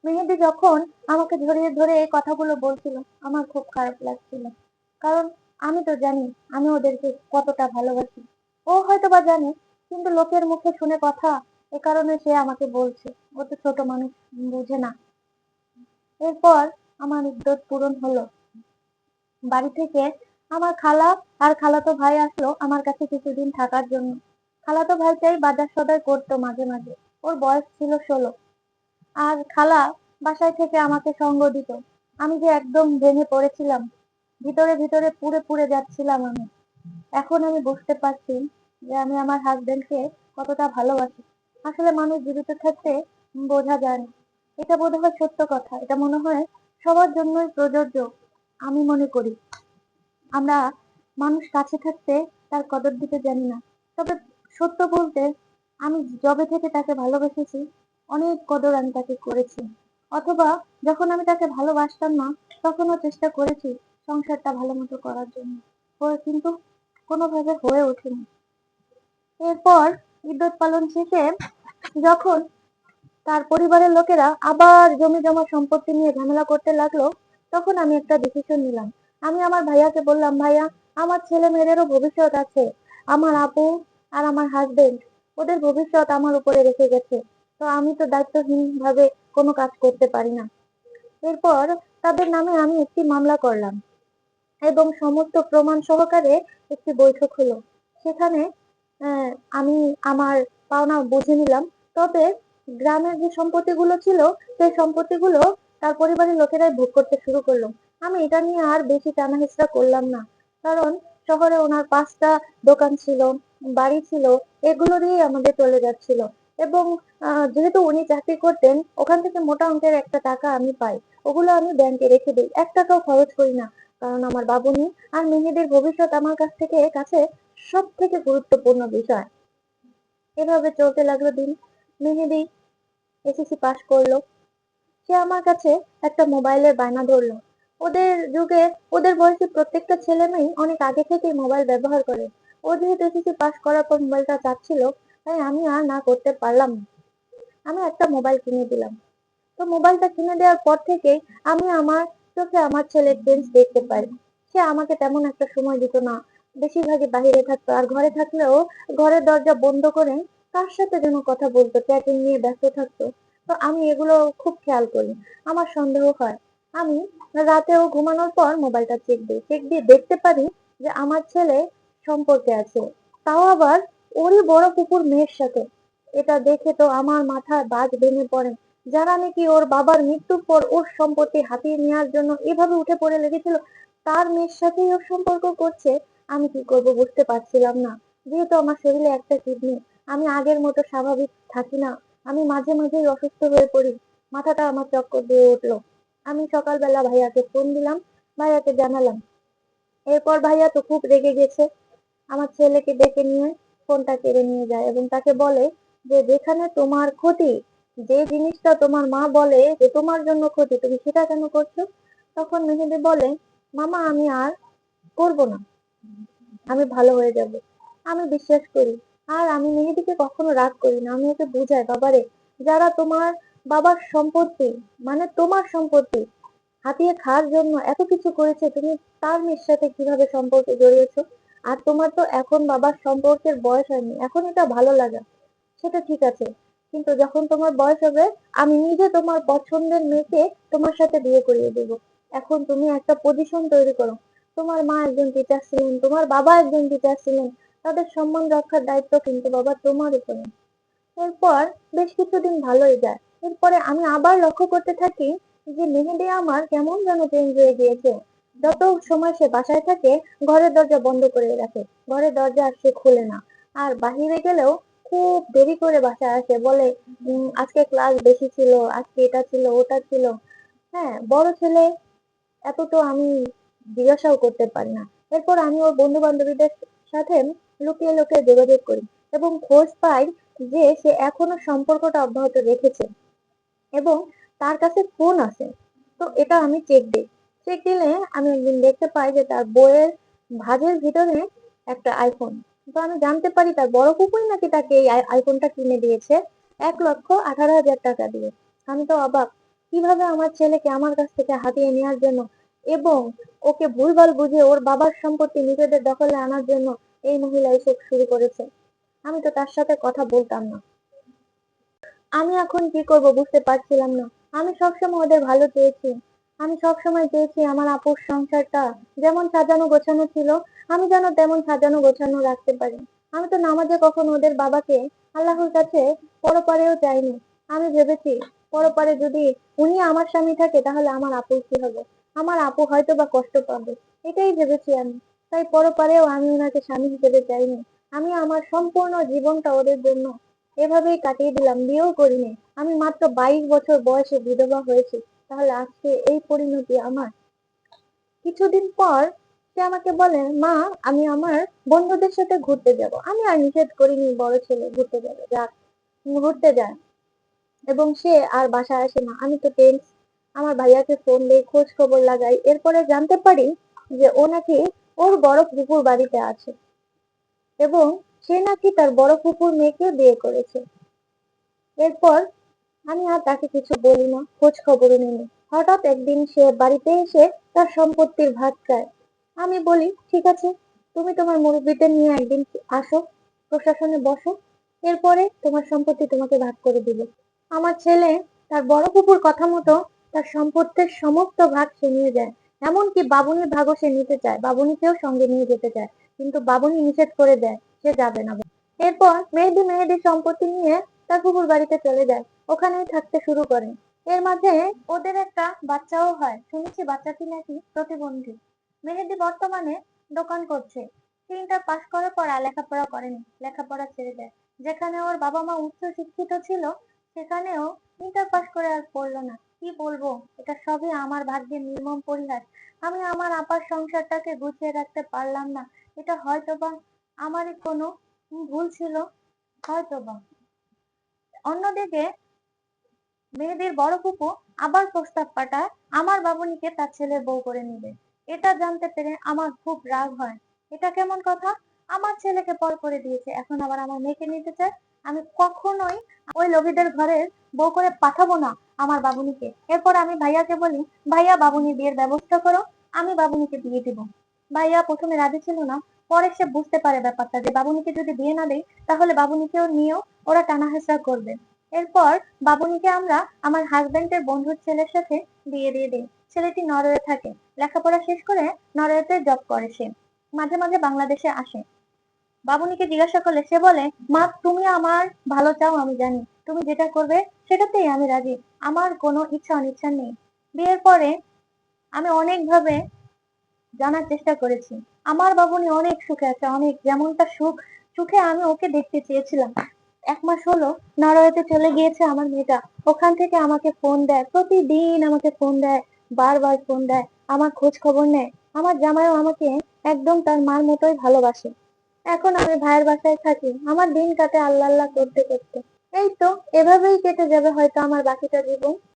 মেহেদি যখন আমাকে ধরিয়ে ধরে এই কথাগুলো বলছিল, আমার খুব খারাপ লাগছিল। কারণ আমি তো জানি আমি ওদেরকে কতটা ভালোবাসি। ও হয়তোবা জানে, কিন্তু লোকের মুখে শুনে কথা, এ কারণে সে আমাকে বলছে। ও তো ছোট মানুষ, বুঝে না। এরপর আমার ইদ্যত পূরণ হলো। বাড়ি থেকে আমার খালা আর খালাতো ভাই আসলো আমার কাছে কিছুদিন থাকার জন্য। খালাতো ভাইটাই বাজার সদাই করতো মাঝে মাঝে। ওর বয়স ছিল 16। আর খালা বাসায় থেকে আমাকে সঙ্গ দিত। আমি যে একদম ভেঙে পড়েছিলাম, ভিতরে ভিতরে পুড়ে পুড়ে যাচ্ছিলাম আমি। এখন আমি বুঝতে পারছি যে আমি আমার হাজবেন্ডকে কতটা ভালোবাসি। আসলে মানুষ জীবিত থাকতে বোঝা যায় না। এটা বোধহয় সত্য কথা। এটা মনে হয় সবার জন্যই প্রযোজ্য। আমি মনে করি আমরা মানুষ কাছে থাকতে তার কদর দিতে জানি না। তবে সত্য বলতে, আমি যবে থেকে তাকে ভালোবেসেছি, অনেক কদর আমি তাকে করেছি। অথবা যখন আমি তাকে ভালোবাসতাম না, তখনও চেষ্টা করেছি সংসারটা ভালো মতো করার জন্য। কিন্তু কোনোভাবে হয়ে ওঠেনি। এরপর ইদ্যত পালন শেষে যখন তার পরিবারের লোকেরা আবার জমি জমা সম্পত্তি নিয়ে ঝামেলা করতে লাগলো, তখন আমি একটা ডিসিশন নিলাম। আমি আমার ভাইয়াকে বললাম, ভাইয়া, আমার ছেলে মেয়েদেরও ভবিষ্যৎ আছে। আমার আপু আর আমার হাজবেন্ড, ওদের ভবিষ্যৎ আমার উপরে রেখে গেছে। তো আমি তো দায়িত্বহীন ভাবে কোনো কাজ করতে পারি না। এরপর তাদের নামে আমি একটি মামলা করলাম এবং সমস্ত প্রমাণ সহকারে একটি বৈঠক হলো। সেখানে আহ, আমি আমার পাওনা বুঝে নিলাম। তবে গ্রামের যে সম্পত্তিগুলো ছিল, সেই সম্পত্তিগুলো তার পরিবারের লোকেরাই ভোগ করতে শুরু করলো। আমি এটা নিয়ে আর বেশি টানাহেচড়া করলাম না। কারণ শহরে ওনার 5টা দোকান ছিল, বাড়ি ছিল, এগুলো দিয়েই আমাদের চলে যাচ্ছিল। এবং যেহেতু উনি চাকরি করতেন, ওখান থেকে মোটা অঙ্কের একটা টাকা আমি পাই। ওগুলো আমি ব্যাংকে রেখে দিই, 1 টাকাও খরচ করি না। কারণ আমার বাবুনি আর মেহেদির ভবিষ্যৎ আমার কাছে সব থেকে গুরুত্বপূর্ণ বিষয়। এভাবে চলতে লাগলো দিন। মেহেদি এসএসসি পাশ করলো। সে আমার কাছে একটা মোবাইলের বায়না ধরলো। ওদের যুগে, ওদের বয়সী প্রত্যেকটা ছেলে মেয়ে অনেক আগে থেকেই মোবাইল ব্যবহার করে। ও যেহেতু এসএসসি পাশ করার পর মোবাইলটা চাচ্ছিল, তাই আমি আর না করতে পারলাম না। আমি একটা মোবাইল কিনে দিলাম। তো মোবাইলটা কিনে দেওয়ার পর থেকেই আমি আমার চোখে আমার ছেলের চেঞ্জ দেখতে পাই। সে আমাকে তেমন একটা সময় দিত না, বেশিরভাগই বাইরে থাকতো। আর ঘরে থাকলেও ঘরের দরজা বন্ধ করে কার সাথে যেন কথা বলতো, চ্যাটিং নিয়ে ব্যস্ত থাকতো। তো আমি এগুলো খুব খেয়াল করি। আমার সন্দেহ হয়। আমি রাতেও ঘুমানোর পর মোবাইলটা চেক দিয়ে দেখতে পারি যে আমার ছেলে সম্পর্কে আছে, তাও আবার ওরই বড় কুকুর মেয়ের সাথে। এটা দেখে তো আমার মাথায় বাজ ভেঙে পড়ে। যারা নাকি ওর বাবার মৃত্যুর পর ওর সম্পত্তি হাতিয়ে নেওয়ার জন্য এভাবে উঠে পড়ে লেগেছিল, তার মেয়ের সাথেই ওর সম্পর্ক করছে। আমি কি করব বুঝতে পারছিলাম না। যেহেতু আমার শরীরে একটা কিডনি, আমি আগের মতো স্বাভাবিক থাকি না। আমি মাঝে মাঝেই অসুস্থ হয়ে পড়ি। মাথাটা আমার চক্কর দিয়ে উঠলো। আমি সকালবেলা ভাইয়াকে ফোন দিলাম, ভাইয়াকে জানালাম। এরপর ভাইয়া তো খুব রেগে গেছে। আমার ছেলেকে ডেকে নিয়ে ফোনটা কেড়ে নিয়ে যায় এবং তাকে বলে যে, যেখানে তোমার ক্ষতি, যে জিনিসটা তোমার মা বলে যে তোমার জন্য ক্ষতি, তুমি সেটা কেন করছো? তখন মেহেদি বলে, মামা, আমি আর করব না, আমি ভালো হয়ে যাব। আমি বিশ্বাস করি। আর আমি মেহেদিকে কখনো রাগ করি না। আমি ওকে বুঝাই, বাবারে, যারা তোমার বাবার সম্পত্তি, মানে তোমার সম্পত্তি হাতিয়ে খাওয়ার জন্য এত কিছু করেছে, তুমি তার মেয়ের সাথে কিভাবে সম্পর্কে জড়িয়েছো? আর তোমার তো এখন বাবার সম্পর্কের বয়স হয়নি, এখন এটা ভালো লাগা, সেটা ঠিক আছে। কিন্তু যখন তোমার বয়স হবে, আমি নিজে তোমার পছন্দের মেয়েকে তোমার সাথে বিয়ে করিয়ে দেব। এখন তুমি একটা পজিশন তৈরি করো। তোমার মা একজন টিচার ছিলেন, তোমার বাবা একজন টিচার ছিলেন, তাদের সম্মান রক্ষার দায়িত্ব কিন্তু বাবা তোমার উপরে। এরপর বেশ কিছুদিন ভালোই যায়। এরপরে আমি আবার লক্ষ্য করতে থাকি যে মেহেদি আমার কেমন যেন চেঞ্জ হয়ে গিয়েছে। যত সময় সে বাসায় থাকে, ঘরের দরজা বন্ধ করে রাখে। ঘরের দরজা আর সে খোলে না। আর বাহিরে গেলেও খুব দেরি করে বাসায় আসে, বলে আজকে ক্লাস বেশি ছিল, আজকে এটা ছিল, ওটা ছিল। হ্যাঁ, বড় ছেলে, এত তো আমি জিজ্ঞাসাও করতে পারি না। এরপর আমি ওর বন্ধু বান্ধবীদের সাথে লুকিয়ে লুকিয়ে যোগাযোগ করি এবং খোঁজ পাই যে সে এখনো সম্পর্কটা অব্যাহত রেখেছে এবং তার কাছে ফোন আছে। তো এটা আমি চেক দিলে আমি একদিন দেখতে পাই যে তার বইয়ের ভাঁজের ভিতরে একটা আইফোন। তো আমি জানতে পারি তার বড় কুকুর নাকি তাকে এই আইফোনটা কিনে দিয়েছে 1,18,000 টাকা দিয়ে। আমি তো অবাক। কিভাবে আমার ছেলেকে আমার কাছ থেকে হাতিয়ে নেওয়ার জন্য এবং ওকে ভুলভাল বুঝে ওর বাবার সম্পত্তি নিজেদের দখলে আনার জন্য এই মহিলা এসব শুরু করেছে। আমি তো তার সাথে কথা বলতাম না। আমি এখন কি করব বুঝতে পারছিলাম না। আমি সবসময় ওদের ভালো চেয়েছি। আমি সবসময় চেয়েছি আমার আপুর সংসারটা যেমন সাজানো গোছানো ছিল, আমি যেন তেমন সাজানো গোছানো রাখতে পারি। আমি তো নামাজে কখনো ওদের বাবাকে আল্লাহর কাছে পরপারেও চাইনি। আমি ভেবেছি পরপারে যদি উনি আমার স্বামী থাকে তাহলে আমার আপুর কি হবে? আমার আপু হয়তো বা কষ্ট পাবে। এটাই ভেবেছি আমি। তাই পরপারেও আমি ওনাকে স্বামী হিসেবে চাইনি। আমি আমার সম্পূর্ণ জীবনটা ওদের জন্য এভাবেই কাটিয়ে দিলাম, বিয়েও করিনি। আমি মাত্র 22 বছর বয়সে বিধবা হয়েছি। তাহলে আজকে এই পরিণতি আমার। কিছুদিন পর সে আমাকে বলে, মা, আমি আমার বন্ধুদের সাথে ঘুরতে যাব। আমি আর নিষেধ করিনি, বড় ছেলে ঘুরতে যাবে, যাক, ঘুরতে যায়। এবং সে আর বাসায় আসে না। আমি তো টেন্স। আমার ভাইয়াকে ফোন দিয়ে খোঁজ খবর লাগাই, এরপরে জানতে পারি যে ও নাকি ওর বড় ফুপুর বাড়িতে আছে এবং সে নাকি তার বড় ফুপুর মেয়েকে বিয়ে করেছে। এরপর আমি আর তাকে কিছু বলি না, খোঁজ খবরও নিই না। হঠাৎ একদিন সে বাড়িতে এসে তার সম্পত্তির ভাগ চায়। আমি বলি, ঠিক আছে, তুমি তোমার মুরব্বিদের নিয়ে একদিন আসো, প্রশাসনে বসো, এরপরে তোমার সম্পত্তি তোমাকে ভাগ করে দিব। আমার ছেলে তার বড় ফুপুর কথা মতো তার সম্পত্তির সমস্ত ভাগ সে নিয়ে যায়। এমনকি বাবুনির ভাগও সে নিতে চায়, বাবুনিকেও সঙ্গে নিয়ে যেতে চায়, কিন্তু বাবুনি নিষেধ করে দেয়, সে যাবে না। এরপর মেহেদী মেহেদী সম্পত্তি নিয়ে তার ফুফুর বাড়িতে চলে যায়, ওখানেই থাকতে শুরু করে। এর মাঝে ওদের একটা বাচ্চাও হয়, শুনেছি বাচ্চাটি নাকি প্রতিবন্ধী। মেহেদী বর্তমানে দোকান করছে। সে ইন্টার পাস করার পর আর লেখাপড়া করেনি, লেখাপড়া ছেড়ে দেয়। যেখানে ওর বাবা মা উচ্চ শিক্ষিত ছিল সেখানেও ইন্টার পাস করে আর পড়লো না। কি বলবো, এটা সবই আমার ভাগ্যের নির্মম পরিহাস। আমি আমার আপার সংসারটাকে গুছিয়ে রাখতে পারলাম না। এটা হয়তোবা আমারই কোনো ভুল ছিল, হয়তোবা। অন্যদিকে মেয়েদের বড় ফুপু আবার প্রস্তাব পাঠায় আমার বাবুনিকে তার ছেলের বউ করে নিবে। এটা জানতে পেরে আমার খুব রাগ হয়। এটা কেমন কথা? আমার ছেলেকে পর করে দিয়েছে, এখন আবার আমার মেয়েকে নিতে চায়। আমি কখনোই ওই লোভীদের ঘরের বউ করে পাঠাবো না আমার বাবুনিকে। এরপর আমি ভাইয়াকে বলি, ভাইয়া, বাবুনি বিয়ের ব্যবস্থা করো, আমি বাবুনিকে বিয়ে দিব। ভাইয়া প্রথমে রাজি ছিল না। পরে সে বুঝতে পারে ব্যাপারটা, যে বাবুনিকে যদি বিয়ে না দেয় তাহলে বাবুনিকেও নিয়েও ওরা টানাহেঁচড়া করবে। এরপর বাবুনিকে আমরা আমার হাজবেন্ডের বন্ধুর ছেলের সাথে বিয়ে দিয়ে দিই। ছেলেটি নরওয়ে থাকে, লেখাপড়া শেষ করে নরওয়েতে জব করে সে, মাঝে মাঝে বাংলাদেশে আসে। বাবুনিকে জিজ্ঞাসা করলে সে বলে, মা, তুমি আমার ভালো চাও আমি জানি, তুমি যেটা করবে সেটাতেই আমি রাজি, আমার কোনো ইচ্ছা অনিচ্ছা নেই। বিয়ের পরে আমি অনেকভাবে জানার চেষ্টা করেছি, আমার বাবুনি অনেক সুখে আছে, অনেক, যেমনটা সুখে আমি ওকে দেখতে চেয়েছিলাম। 1 মাস হলো নরওয়েতে চলে গিয়েছে আমার মেয়েটা। ওখান থেকে আমাকে ফোন দেয়, প্রতিদিন আমাকে ফোন দেয়, বারবার ফোন দেয়, আমার খোঁজ খবর নেয়। আমার জামাইও আমাকে একদম তার মার মতোই ভালোবাসে। এখন আমি ভাইয়ের বাসায় থাকি, আমার দিন কাটে আল্লাহ আল্লাহ করতে করতে। এই তো, এভাবেই কেটে যাবে হয়তো আমার বাকিটা জীবন।